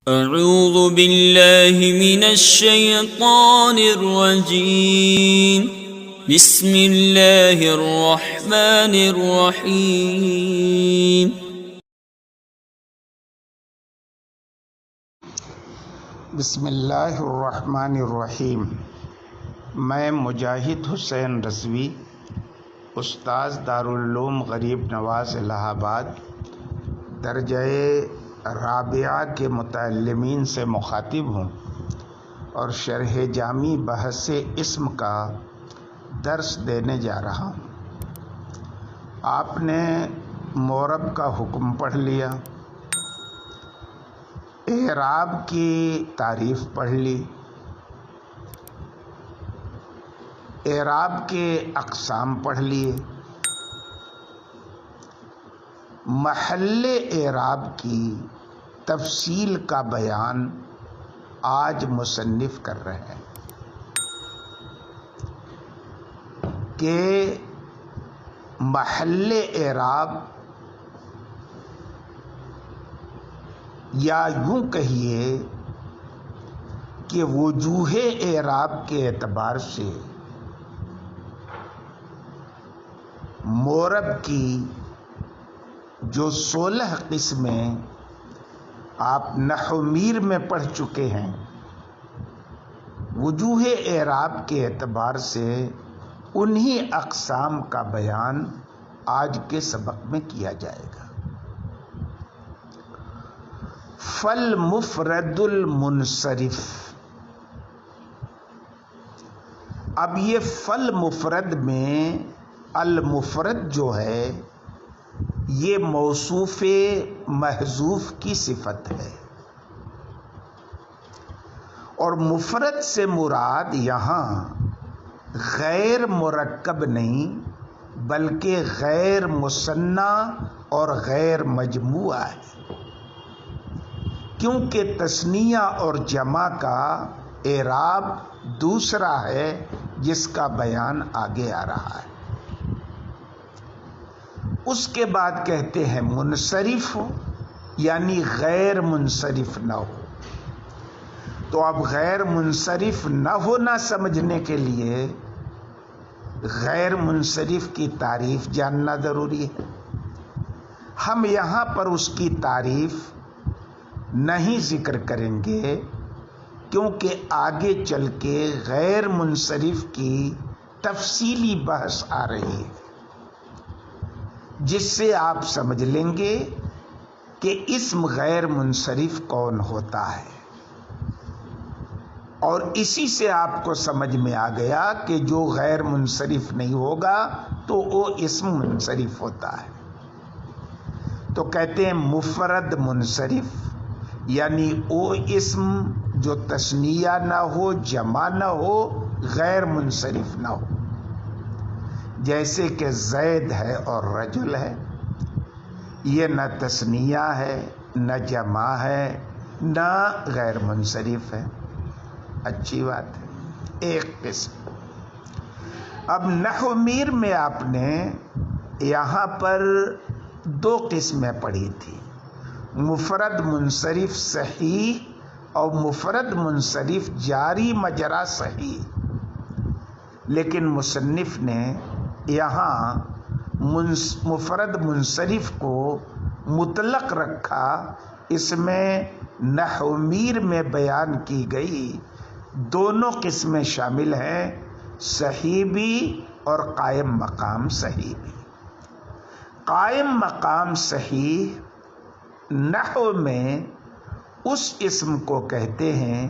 اعوذ باللہ من الشیطان الرجیم بسم اللہ الرحمن الرحیم بسم اللہ الرحمن الرحیم۔ میں مجاہد حسین رضوی، استاذ دارالعلوم غریب نواز الہ آباد، درجہ رابعہ کے متعلمین سے مخاطب ہوں اور شرح جامی بحث اسم کا درس دینے جا رہا ہوں۔ آپ نے مورب کا حکم پڑھ لیا، اعراب کی تعریف پڑھ لی، اعراب کے اقسام پڑھ لیے، محل اعراب کی تفصیل کا بیان آج مصنف کر رہے ہیں کہ محل اعراب یا یوں کہیے کہ وجوہ اعراب کے اعتبار سے مورب کی جو 16 قسمیں آپ نحو میر میں پڑھ چکے ہیں، وجوہ اعراب کے اعتبار سے انہی اقسام کا بیان آج کے سبق میں کیا جائے گا۔ فالمفرد المنصرف، اب یہ فالمفرد میں المفرد جو ہے یہ موصوف محذوف کی صفت ہے، اور مفرد سے مراد یہاں غیر مرکب نہیں بلکہ غیر مثنی اور غیر مجموعہ ہے، کیونکہ تثنیہ اور جمع کا اعراب دوسرا ہے جس کا بیان آگے آ رہا ہے۔ اس کے بعد کہتے ہیں منصرف ہو، یعنی غیر منصرف نہ ہو۔ تو اب غیر منصرف نہ ہونا سمجھنے کے لیے غیر منصرف کی تعریف جاننا ضروری ہے۔ ہم یہاں پر اس کی تعریف نہیں ذکر کریں گے کیونکہ آگے چل کے غیر منصرف کی تفصیلی بحث آ رہی ہے، جس سے آپ سمجھ لیں گے کہ اسم غیر منصرف کون ہوتا ہے، اور اسی سے آپ کو سمجھ میں آ گیا کہ جو غیر منصرف نہیں ہوگا تو وہ اسم منصرف ہوتا ہے۔ تو کہتے ہیں مفرد منصرف، یعنی وہ اسم جو تثنیہ نہ ہو، جمع نہ ہو، غیر منصرف نہ ہو، جیسے کہ زید ہے اور رجل ہے، یہ نہ تثنیہ ہے نہ جمع ہے نہ غیر منصرف ہے۔ اچھی بات ہے، ایک قسم۔ اب نحو میر میں آپ نے یہاں پر 2 قسمیں پڑھی تھی، مفرد منصرف صحیح اور مفرد منصرف جاری مجرا صحیح، لیکن مصنف نے یہاں مفرد منصرف کو مطلق رکھا۔ اس میں نحو میر میں بیان کی گئی دونوں قسمیں شامل ہیں، صحیح بھی اور قائم مقام صحیح بھی۔ قائم مقام صحیح نحو میں اس اسم کو کہتے ہیں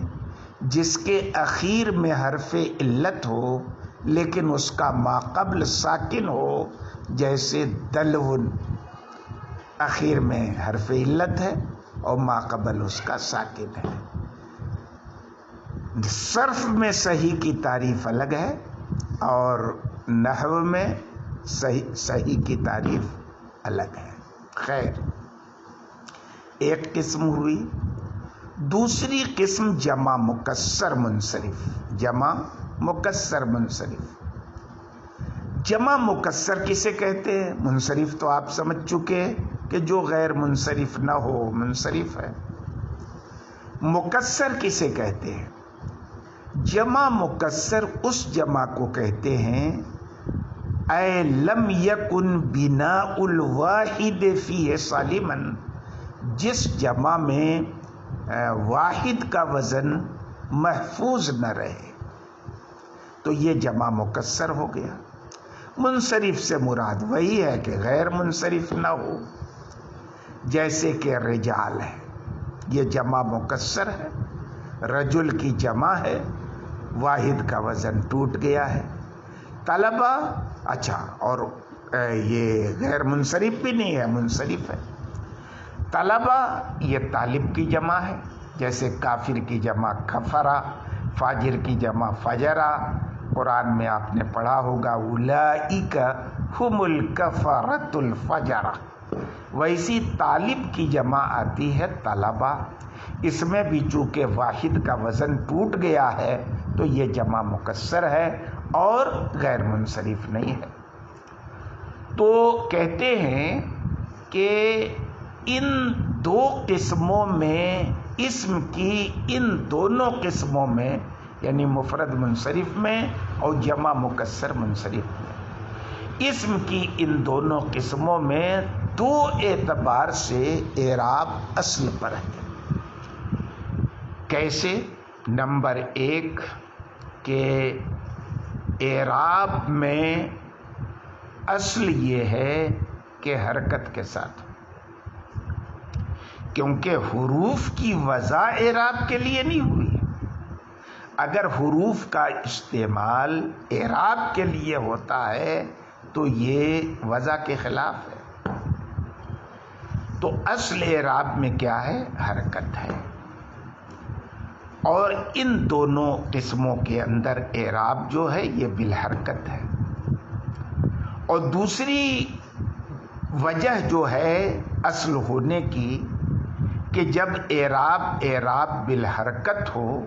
جس کے اخیر میں حرف علت ہو لیکن اس کا ماقبل ساکن ہو، جیسے دلون، اخیر میں حرف علت ہے اور ماقبل اس کا ساکن ہے۔ صرف میں صحیح کی تعریف الگ ہے اور نحو میں صحیح کی تعریف الگ ہے۔ خیر، ایک قسم ہوئی۔ دوسری قسم جمع مکسر منصرف، جمع مکسر منصرف۔ جمع مکسر کسے کہتے ہیں؟ منصرف تو آپ سمجھ چکے کہ جو غیر منصرف نہ ہو منصرف ہے، مکسر کسے کہتے ہیں؟ جمع مکسر اس جمع کو کہتے ہیں اے لم یکن بناء الواحد فیہ سالما، جس جمع میں واحد کا وزن محفوظ نہ رہے، تو یہ جمع مکسر ہو گیا۔ منصرف سے مراد وہی ہے کہ غیر منصرف نہ ہو، جیسے کہ رجال ہے، یہ جمع مکسر ہے، رجل کی جمع ہے، واحد کا وزن ٹوٹ گیا ہے۔ طلبہ، اچھا، اور یہ غیر منصرف بھی نہیں ہے، منصرف ہے۔ طلبہ یہ طالب کی جمع ہے، جیسے کافر کی جمع کفرا، فاجر کی جمع فجرا، قرآن میں آپ نے پڑھا ہوگا اولئک ھم الکفرۃ الفجرہ۔ ویسی طالب کی جمع آتی ہے طلبہ، اس میں بھی چونکہ واحد کا وزن ٹوٹ گیا ہے تو یہ جمع مکسر ہے اور غیر منصرف نہیں ہے۔ تو کہتے ہیں کہ ان دو قسموں میں، اسم کی ان دونوں قسموں میں، یعنی مفرد منصرف میں اور جمع مکسر منصرف میں، اسم کی ان دونوں قسموں میں دو اعتبار سے اعراب اصل پر ہے۔ کیسے؟ نمبر ایک کہ اعراب میں اصل یہ ہے کہ حرکت کے ساتھ، کیونکہ حروف کی وضع اعراب کے لیے نہیں ہوئی۔ اگر حروف کا استعمال اعراب کے لیے ہوتا ہے تو یہ وضع کے خلاف ہے۔ تو اصل اعراب میں کیا ہے؟ حرکت ہے، اور ان دونوں قسموں کے اندر اعراب جو ہے یہ بالحرکت ہے۔ اور دوسری وجہ جو ہے اصل ہونے کی کہ جب اعراب بالحرکت ہو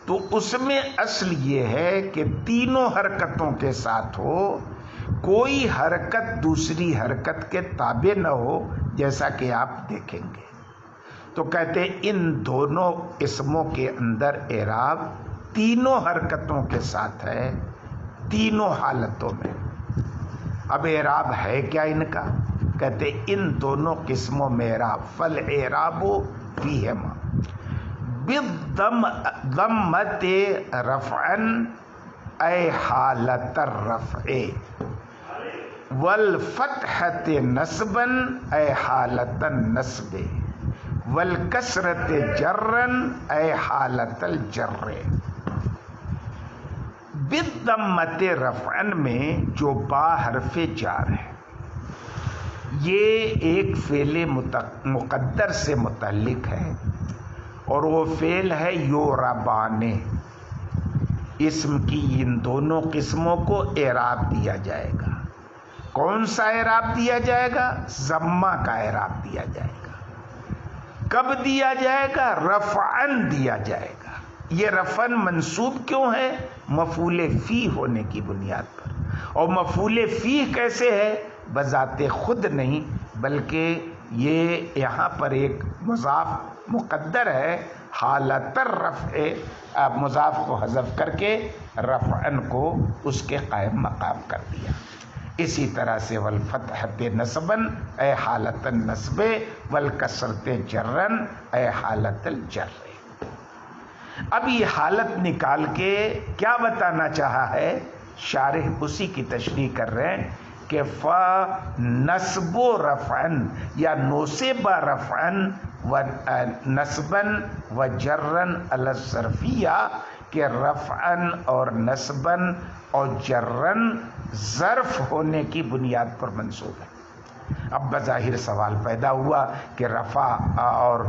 تو اس میں اصل یہ ہے کہ تینوں حرکتوں کے ساتھ ہو، کوئی حرکت دوسری حرکت کے تابع نہ ہو، جیسا کہ آپ دیکھیں گے۔ تو کہتے ہیں ان دونوں قسموں کے اندر اعراب تینوں حرکتوں کے ساتھ ہے، تینوں حالتوں میں۔ اب اعراب ہے کیا ان کا؟ کہتے ان دونوں قسموں میں اعراب فالاعراب فیہما بالضمۃ رفعا اے حالت الرفع، والفتحۃ نصبا اے حالت النصب، والکسرۃ جرا اے حالت الجر۔ بالضمۃ رفعا میں جو با حرف جار ہے، یہ ایک فعل مقدر سے متعلق ہے، اور وہ فعل ہے یوربانے۔ اسم کی ان دونوں قسموں کو اعراب دیا جائے گا۔ کون سا اعراب دیا جائے گا؟ ضمہ کا اعراب دیا جائے گا۔ کب دیا جائے گا؟ رفعن دیا جائے گا۔ یہ رفعن منصوب کیوں ہے؟ مفعول فی ہونے کی بنیاد پر۔ اور مفعول فی کیسے ہے؟ بذات خود نہیں، بلکہ یہ یہاں پر ایک مضاف مقدر ہے، حالت الرفع، آپ مضاف کو حذف کر کے رفعن کو اس کے قائم مقام کر دیا۔ اسی طرح سے والفتحۃ نصبا اے حالت النصب، والکسرۃ جرا اے حالت الجر۔ اب یہ حالت نکال کے کیا بتانا چاہا ہے؟ شارح اسی کی تشریح کر رہے ہیں کہ فنصب رفعا یا نصب رفعا و نصبا و جرا علی الظرفیہ، کہ رفعا اور نصبا اور جرا ظرف ہونے کی بنیاد پر منصوب ہے۔ اب بظاہر سوال پیدا ہوا کہ رفع اور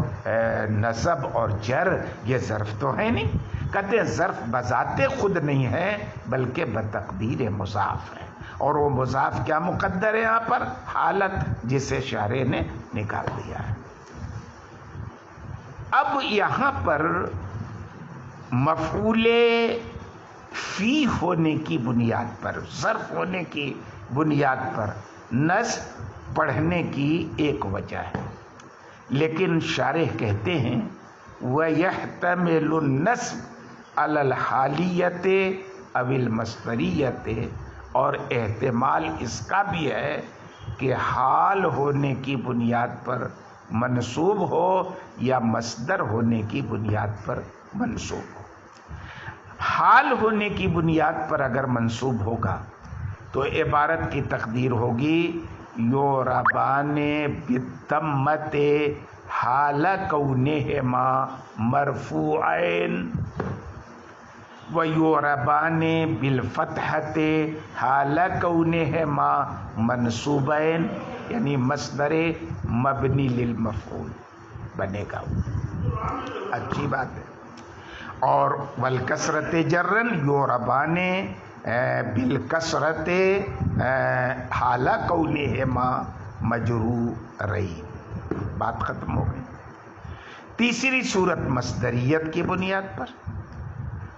نصب اور جر یہ ظرف تو ہے نہیں۔ کہتے ہیں ظرف بذات خود نہیں ہے بلکہ بتقدیر مضاف ہے، اور وہ مضاف کیا مقدر ہے یہاں پر؟ حالت، جسے شارح نے نکال دیا ہے۔ اب یہاں پر مفعول فی ہونے کی بنیاد پر، ظرف ہونے کی بنیاد پر نصب پڑھنے کی ایک وجہ ہے، لیکن شارح کہتے ہیں وَيَحْتَمِلُ النَّصْبَ عَلَى الْحَالِيَّةِ أَوِ الْمَصْدَرِيَّةِ، اور احتمال اس کا بھی ہے کہ حال ہونے کی بنیاد پر منصوب ہو یا مصدر ہونے کی بنیاد پر منصوب ہو۔ حال ہونے کی بنیاد پر اگر منصوب ہوگا تو عبارت کی تقدیر ہوگی یوربان بالضمۃ حال کونہما مرفوعین ویوربان بالفتحۃ حال کونہما منصوبین، یعنی مصدر مبنی للمفعول بنے گا۔ اچھی بات ہے۔ اور والکسرت جرن یوربان بالکسرت حال کونہما مجرورین، بات ختم ہو گئی۔ تیسری صورت مصدریت کی بنیاد پر،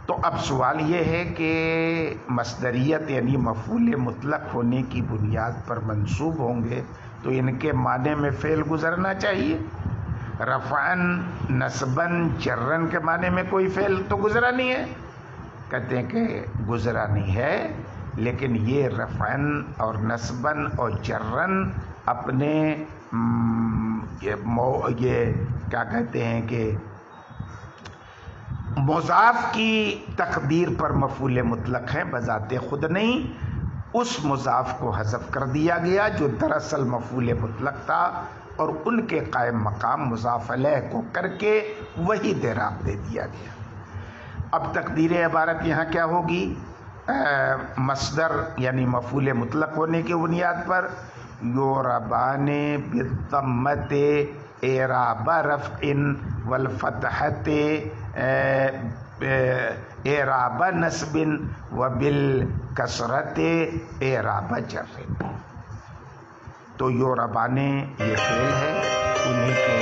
تو اب سوال یہ ہے کہ مصدریت یعنی مفعول مطلق ہونے کی بنیاد پر منصوب ہوں گے تو ان کے معنی میں فعل گزرنا چاہیے۔ رفعن، نصبن، جرن کے معنی میں کوئی فعل تو گزرا نہیں ہے۔ کہتے ہیں کہ گزرا نہیں ہے، لیکن یہ رفعن اور نصبن اور جرن اپنے یہ کیا کہتے ہیں کہ مضاف کی تقدیر پر مفعول مطلق ہے، بذات خود نہیں، اس مضاف کو حذف کر دیا گیا جو دراصل مفعول مطلق تھا، اور ان کے قائم مقام مضاف علیہ کو کر کے وہی اعراب دے دیا گیا۔ اب تقدیر عبارت یہاں کیا ہوگی؟ مصدر یعنی مفعول مطلق ہونے کی بنیاد پر یوربان بالضمۃ اعراب رفع والفتحۃ اعراب نصب وبالکسرۃ اعراب جر۔ تو یوربان یہ فعل ہے، انہیں کے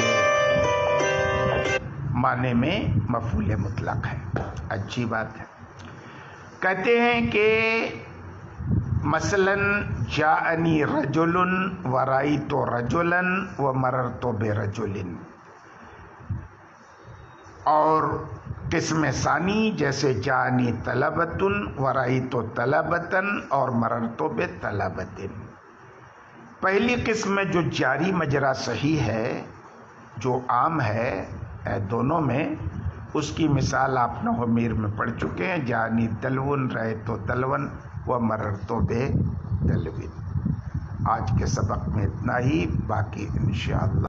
معنی میں مفعول مطلق ہے۔ اچھی بات ہے۔ کہتے ہیں کہ مثلاً جاءنی رجل ورأیت رجلا ومررت برجل، اور قسم ثانی جیسے جاءنی طلبۃ ورأیت طلبۃ اور مررت بطلبۃ۔ پہلی قسم میں جو جاری مجرا صحیح ہے، جو عام ہے دونوں میں، اس کی مثال آپ نحو میر میں پڑھ چکے ہیں، جانی دلون رأیت دلون ومررت بدلون۔ آج کے سبق میں اتنا ہی، باقی انشاءاللہ